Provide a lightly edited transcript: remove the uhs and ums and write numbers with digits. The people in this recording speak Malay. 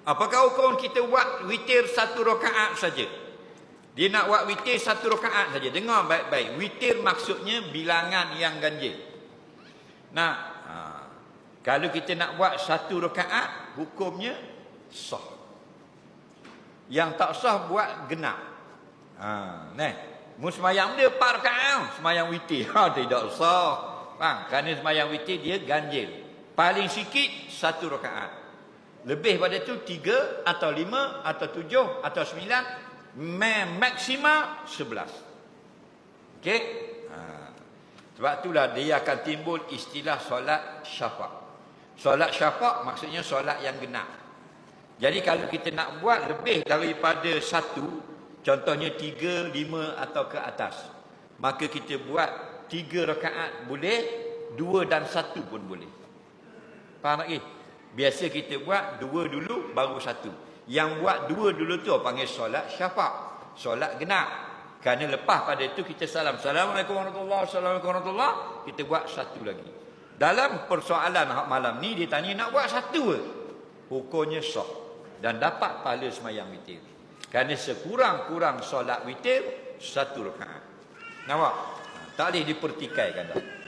Apakah hukum kita buat witir 1 rakaat saja? Dia nak buat witir 1 rakaat saja. Dengar baik-baik. Witir maksudnya bilangan yang ganjil. Nah, kalau kita nak buat 1 rakaat, hukumnya sah. Yang tak sah buat genap. Mu semayang dia 4 rakaat, semayang witir. Tidak sah. Kerana semayang witir dia ganjil. Paling sikit 1 rakaat. Lebih pada tu 3 atau 5 atau 7 atau 9, maksimal 11. Okey? Sebab itulah dia akan timbul istilah solat syafaq. Solat syafaq maksudnya solat yang genap. Jadi kalau kita nak buat lebih daripada 1, contohnya 3, 5 atau ke atas, maka kita buat 3 rakaat boleh, 2 dan 1 pun boleh. Faham tak? Biasa kita buat 2 dulu baru 1. Yang buat 2 dulu tu panggil solat syafaq, solat genap. Kerana lepas pada itu kita salam, Assalamualaikum warahmatullahi wabarakatuh, Assalamualaikum warahmatullahi wabarakatuh, kita buat 1 lagi. Dalam persoalan malam ni dia tanya nak buat 1 ke? Hukumnya sah dan dapat pahala semayang witir. Kerana sekurang-kurang solat witir 1 rakaat. Nampak? Tak boleh dipertikaikan dah.